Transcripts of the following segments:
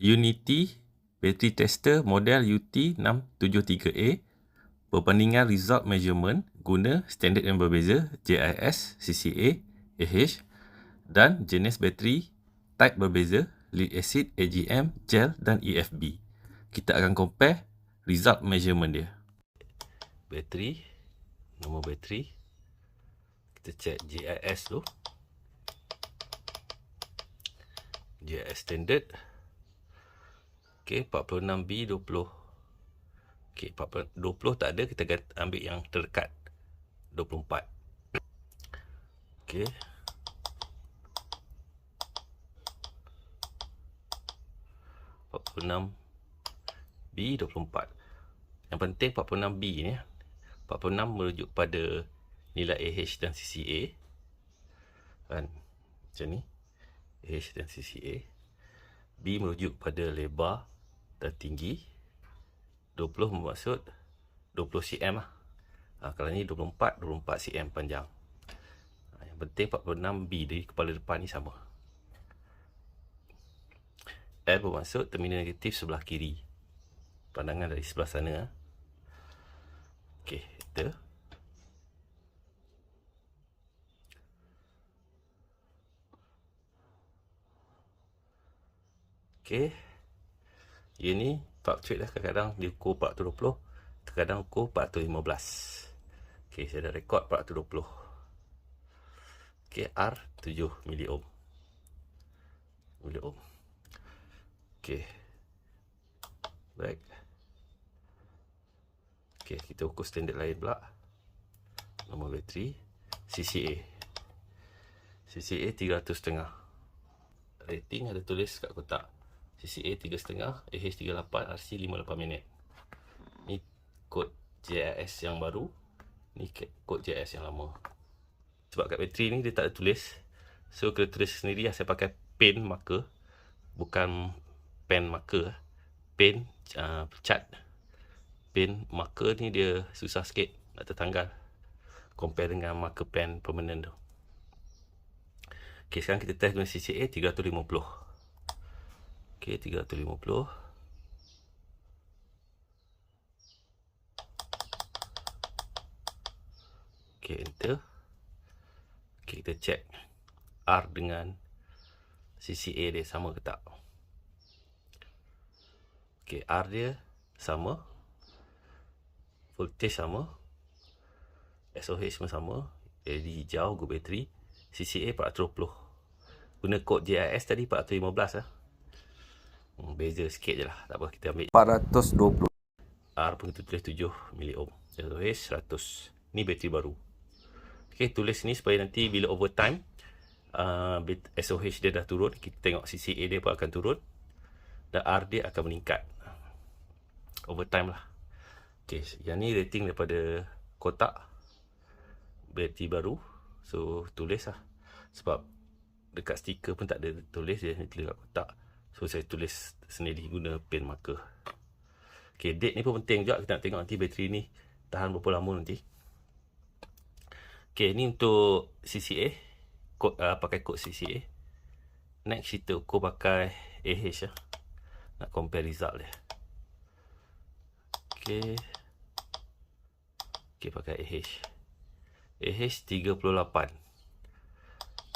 Unity Battery Tester model UT673A. Perbandingan result measurement guna standard yang berbeza JIS, CCA, AH dan jenis bateri type berbeza lead acid, AGM, gel dan EFB. Kita akan compare result measurement dia. Bateri, nombor bateri. Kita check JIS dulu. JIS standard. Okey, 46B20. Okey, 20 tak ada, kita ambil yang terdekat 24. Okey. B24. Yang penting 46B ni. 46 merujuk pada nilai AH dan CCA. Kan? Macam ni. AH dan CCA. B merujuk pada lebar dan tinggi. 20 bermaksud 20 cm lah. Kalau ni 24 cm panjang. Yang penting 46B dari kepala depan ni sama. L bermaksud terminal negatif sebelah kiri. Pandangan dari sebelah sana. Okey, enter. Okey. Ini fluctuate lah, kadang-kadang dia ukur 420, kadang-kadang ukur 415. Okey, saya dah rekod 420. Okey, R 7 miliohm. Okey. Baik. Okey, kita ukur standard lain pula. Nombor bateri CCA. CCA 300.5. Rating ada tulis kat kotak. CCA 3.5, AH 38, RC 58 minit. Ni kod JIS yang baru, ni kod JIS yang lama. Sebab kat bateri ni dia tak ada tulis, so kena tulis sendiri lah. Saya pakai pen marker, bukan pen marker. Pen cat. Pen marker ni dia susah sikit nak tertanggal compare dengan marker pen permanent tu. Ok, sekarang kita test guna CCA 350. Ok, 350. Ok, enter. Ok, kita check R dengan CCA dia sama ke tak. Ok, R dia sama, voltage sama, SOH pun sama, LED hijau, go bateri, CCA 420. Guna kod JIS tadi 415 lah. Beza sikit je lah, tak apa, kita ambil 420. R pun kita tulis 7 miliohm, SOH 100. Ni bateri baru. Ok, tulis ni supaya nanti bila overtime SOH dia dah turun, kita tengok CCA dia pun akan turun dan R dia akan meningkat overtime lah. Ok, yang ni rating daripada kotak bateri baru, so tulis lah. Sebab dekat stiker pun tak ada tulis, dia tulis kat kotak, so saya tulis sendiri guna pen marker. Ok, date ni pun penting juga, kita nak tengok nanti bateri ni tahan berapa lama nanti. Ok, ni untuk CCA, kod, pakai kod CCA. Next kita ukur pakai AH lah, nak compare result dia. Ok, pakai AH. AH 38.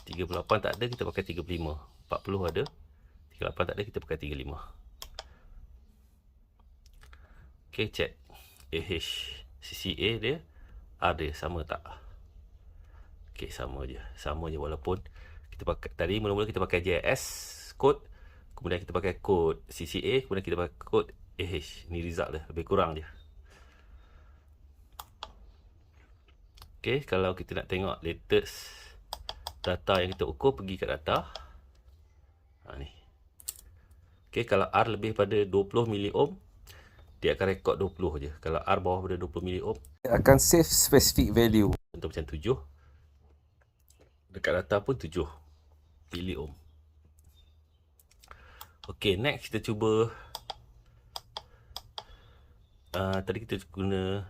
38 tak ada, kita pakai 35. 40 ada, 38 tak ada, kita pakai 35. Ok, check AH CCA dia, R dia sama tak? Ok, sama je walaupun kita pakai tadi mula-mula kita pakai JIS kod, kemudian kita pakai kod CCA, kemudian kita pakai kod AH. Ni result dia, lebih kurang je. Ok, kalau kita nak tengok latest data yang kita ukur, pergi kat data. Ni. Ok, kalau R lebih pada 20 miliohm, dia akan rekod 20 je. Kalau R bawah pada 20 miliohm, dia akan save specific value. Contoh macam 7. Dekat data pun 7 miliohm. Ok, next kita cuba. Tadi kita guna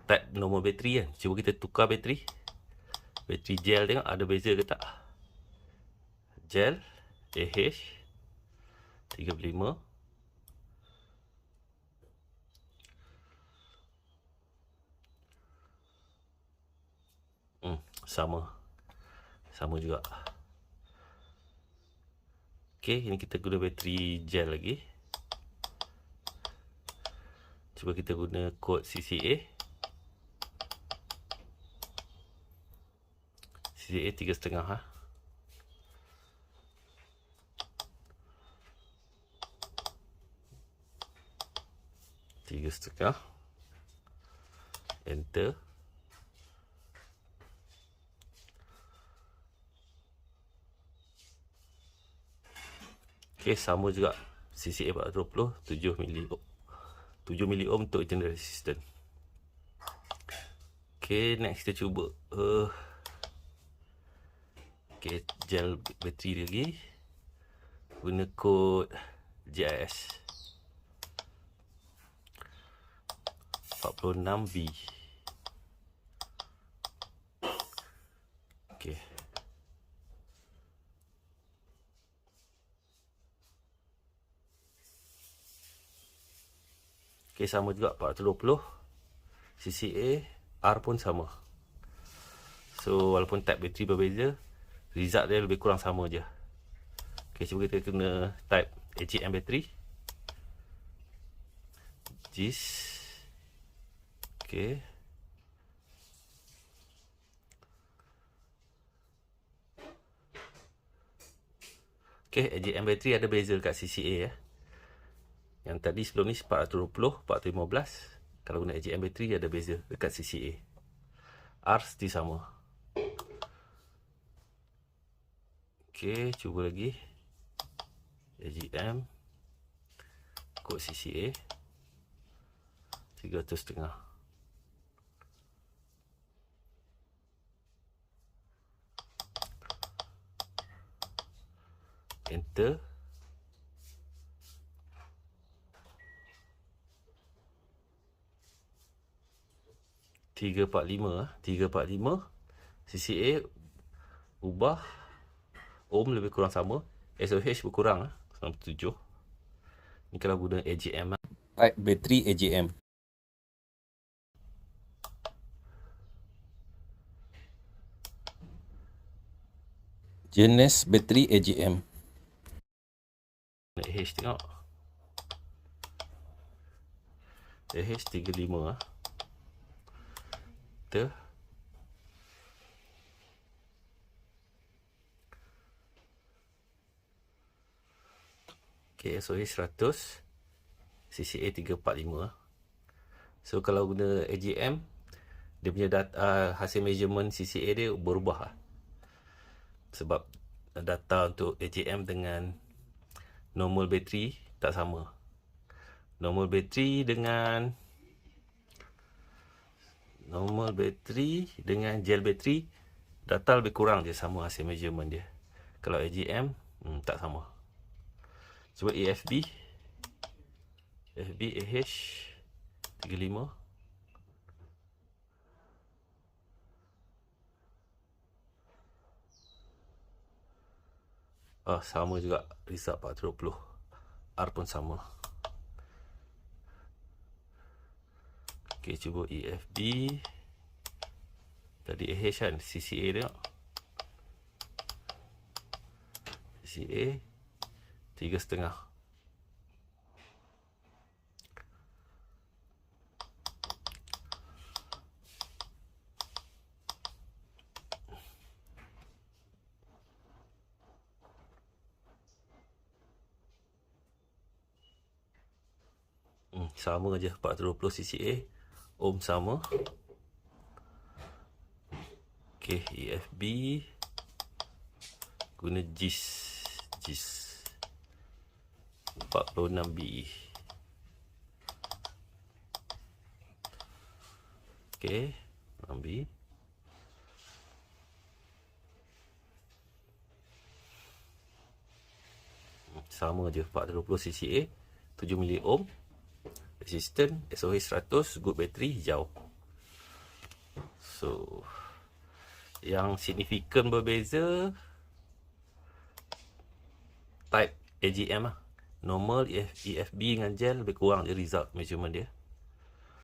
type normal bateri kan. Cuba kita tukar bateri. Bateri gel, tengok ada beza ke tak. Gel, AH. 35. Sama juga. Okey, ini kita guna bateri gel lagi. Cuba kita guna kod CCA. CCA 3,5 ha. Tiga setengah. Enter. Okey, sama juga. CCA 420, 7 mili ohm untuk internal resistance. Okey, next kita cuba okey, gel bateri lagi. Guna kod JIS 46B. Okey. Okey, sama juga 420. CCA, R pun sama. So, walaupun type bateri berbeza, result dia lebih kurang sama je. Okey, cuba kita guna type AGM bateri. JIS. Okey. Okey, AGM bateri ada beza kat CCA ya. Yang tadi sebelum ni 420, 415. Kalau guna AGM bateri ada beza dekat CCA. R mesti sama. Okey, cuba lagi. AGM kod CCA 300,5. Enter. Tiga 345 CCA ubah, ohm lebih kurang sama, SOH berkurang 97. Ni kalau guna AGM type bateri AGM. Jenis bateri AGM. AH tengok. AH 35 Enter. Okay, SOH 100, CCA 345. So kalau guna AGM, dia punya data, hasil measurement CCA dia berubah sebab data untuk AGM dengan normal bateri tak sama. Normal bateri dengan gel bateri, data lebih kurang je sama hasil measurement dia. Kalau AGM tak sama. Cuba AFB AH 35. Sama juga result 420. R pun sama. Okey, cuba EFB. Tadi AH kan, CCA tengok. CCA 3,5. Sama je 420 CCA, ohm sama. Okey, EFB guna JIS 46B. Okey, 6B. Sama je 420 CCA, 7 mili ohm. Resistant, SOH 100, good battery, hijau. So, yang signifikan berbeza type AGM Normal EFB dengan gel lebih kurang je result measurement dia.